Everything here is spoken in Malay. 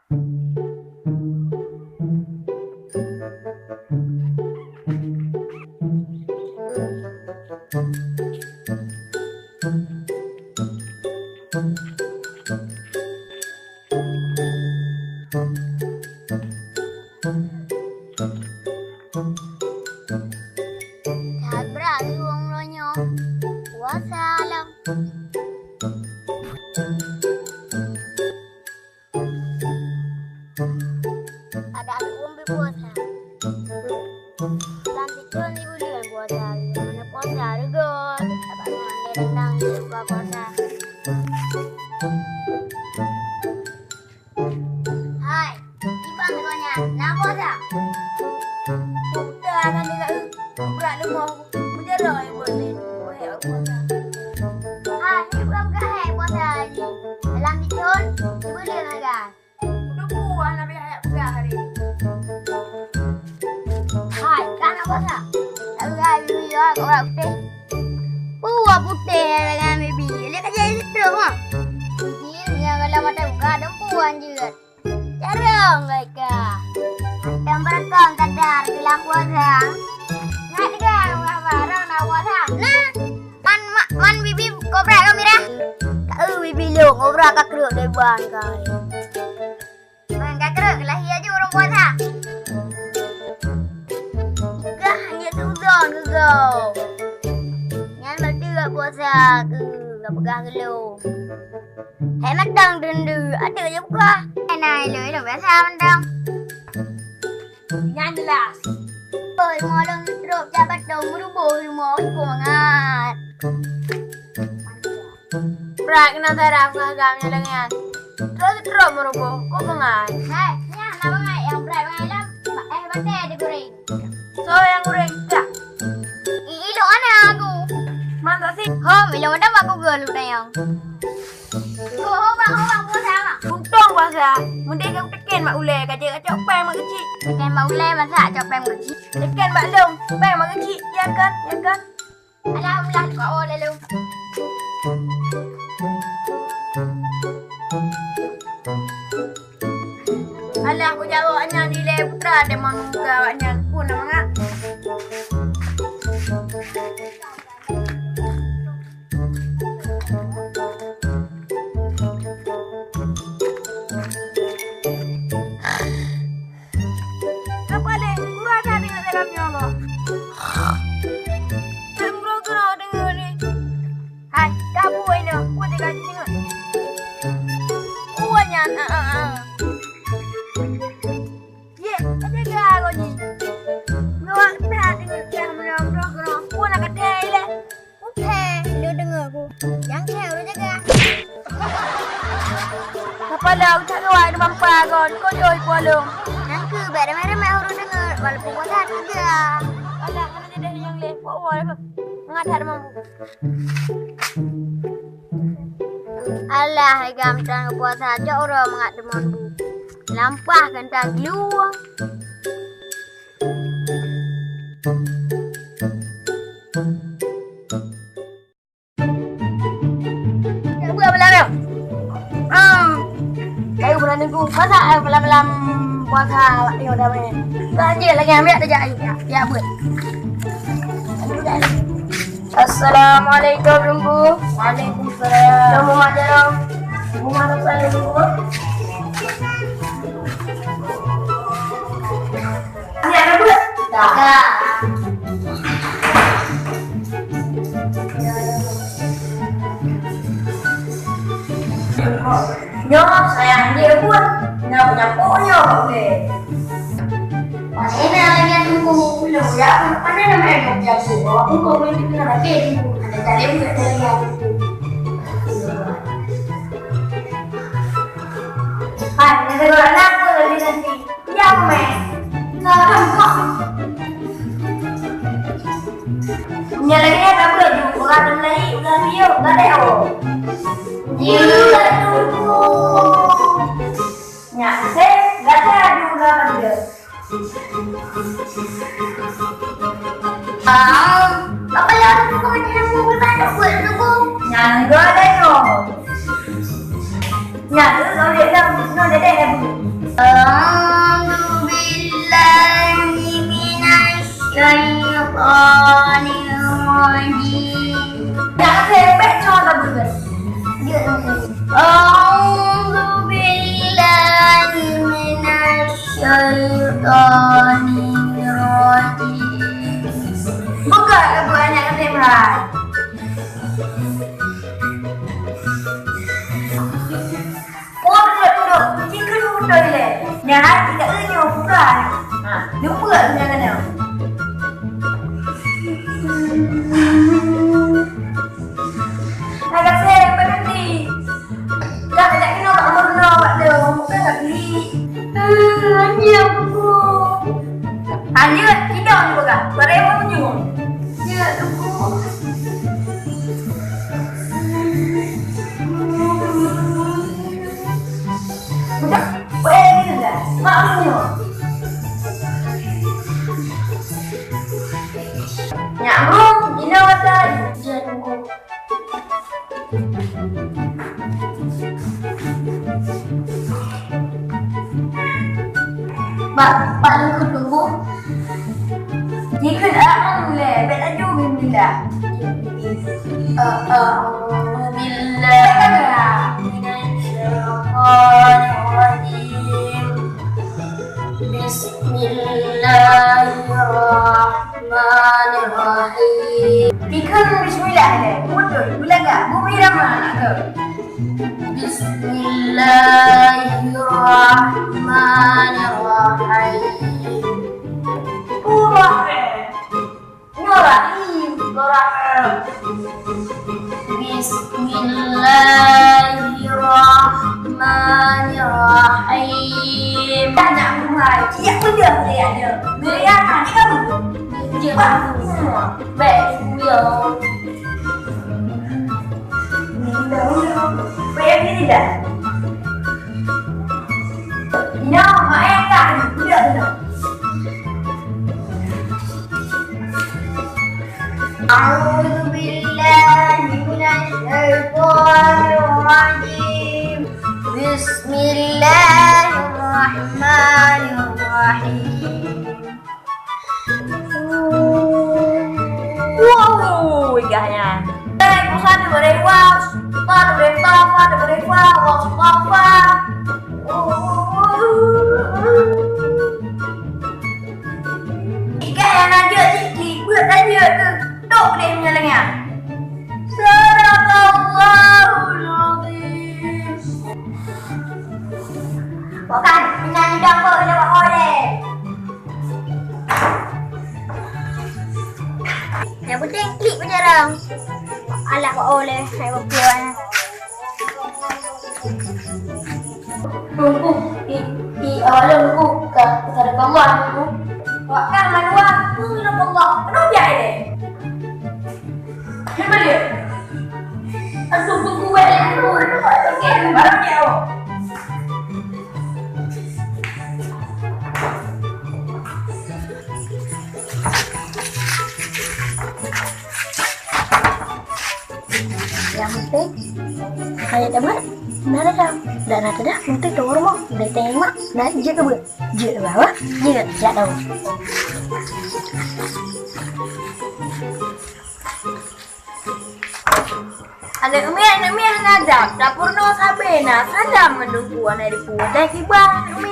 Jahat berani wong lonyo. Wassalam. Ada aku puasa. Lantik tuan ibu dengan puasa. Mana puasa juga. Abang ada tentang buka puasa. Hai, ibang semuanya. Nak puasa? Dah kan dia kat berat lemah. Menjerah yang buat ni. Buat aku puasa. Hai, buka hai puasa lagi. Dalam tidur, boleh makan. Udah buah nak pergi hayat pegang hari ni. Hai, kan nak puasa? Tak berai bibi lah kat orang putih. Buah putih dengan bibi. Lihat kat jari sedap lah. Dia kalau mata buka, dempuan je. Jarang mereka. Yang berekam sadar bila puasa. Nak dengar orang nak puasa. Nah, man bibi kobra kau mira. Kau bibi lu kobra kau keruk dari buang kau. Man kau keruk lahir aja orang puasa. Dah hanya tuzon ke kau. Yang berarti kau puasa ke. Kau pegang ke lu. Hei madang dendu. Ada je buka. Nai lưỡi là vẽ sao anh Đông? Nhanh jelas. Ôi mò lưng rộp cha bắt đầu mới bồi mò của ngạt. Berat kena sarap agamnya dengan. Terus drop merubuh. Kok bengai? Hai, ya nak bangai yang berat bangai lah. Batai digoreng. So yang goreng tak? Ilok ana aku. Mantap sih. Hôm ilok ada aku gelu dah yang. Hobang puasa mak. Untung puasa. Mending kau tekan mak ulai kaca peng mak kecil. Tekan mau le masak copeng kecil. Tekan mak long peng mak kecil. Ya kan? Ya kan? Alhamdulillah kau lalu. Alah aku jawab hanya nilai putra ada manusia awaknya pun nama ngak. Apa le? Kurang ada dengan dalamnya apa? Tengok kena dengar ni. Hai, kamu ini, aku tengah dengar. Uanya, ye, ada gago ni. Ngawak tak dengar dia menang kena. Aku nak kata ile. Okey, lu dengar aku. Yang kau lu jaga. Kepala aku tak kuat dengan pagon. Kau jauh pulang. Yang ke ramai-ramai orang dengar walaupun puasa juga. Alah, mana jadi yang lepok wal. Mengatar mampu. Alah, agam tang puasa aja orang mengat demon bu. Lampah kan tak luang. Tak buat belam ya? Kayu bulan minggu puasa belam-belam puasa ni udah main. Belanja lagi ambil aja ya buat. Assalamualaikum Lumbu. Waalaikumsalam. Kamu majarom. Rumah saya dulu. Ini ada buat? Tak. Nyo, sayang dia buat. Nggak punya punya boleh. Mana lagi yang tunggu? Belum ya, mana namanya yang biasa? Tunggu boleh kita lagi tunggu. Ada cari buat lagi. Hai, negara nak apa lagi nanti? Ya, meh. Sekarang kok. Punya lagi ada baju. Orang lagi, udah dia, udah dia. Jiwa tunggu. Ya, saya nggak ada juga dia. Apa yang aku macam buat buat tunggu? Nhà người đây rồi. Nhà thứ đó điện dalam no dedek dah bunyi. A'udzu billahi minasy syaithanir rajim. Jangan sepek cuma tak bunyi. A'udzu billahi minasy syaithanir rajim. Buka lagu anak sepek. Jika lu betul le, nyahat tidak enyo buka. Jumpa dengan dia. Agak saya berhenti. Tak ada kena tak pernah buat dia. Bukan tak beli. Hanya aku. Hanya tidak ni bukan. Berapa punya? Ya aku. Budak, boleh ni dah. Mak punya. Nyamuk, dina kata dia tunggu. Pak tunggu tunggu. Jika dah boleh, betul juga bila. Billah. Bismillahirrahmanirrahim. Dikhan bismillah le. Betul. Bila enggak? Bumi ramah nak ke? Bismillahirrahmanirrahim. Rahim. Bismillahirrahmanirrahim. Nak mulai. Siap benda dia ada. Dia ni kamu. Dia semua. Baik, yo. Baik ni dah. No, mak tak. Dia tu. A'udzu billahi minasy syaithanir rajim. Bismillahirrahmanirrahim. Wow, igahnya. Pusat berewas, pada beritahu, pada berewas, wafafa. Igahnya aja sih, buat aja tu. Tok dia punya lengan. Sadaqallahul azim. Bukan, menyanyi dapur dapat oleh. Yang penting klik je orang. Alah buat oleh, saya buat keluar. Tunggu, awalnya tunggu ke Sadaqallah tunggu. Wakkan manual, Sadaqallah. Kenapa dia ada? Kenapa dia? Aduh, tunggu weh. Okey, barang dia awak. Yang penting, saya dapat. Dah dah. Dah nak dah. Nanti tu rumah. Dah tengok. Dah je ke buat? Je ke bawah? Je ke? Tak tahu. Anak Umi ngajak dapur no sabena sadam menunggu anak di puan dah kibang Umi.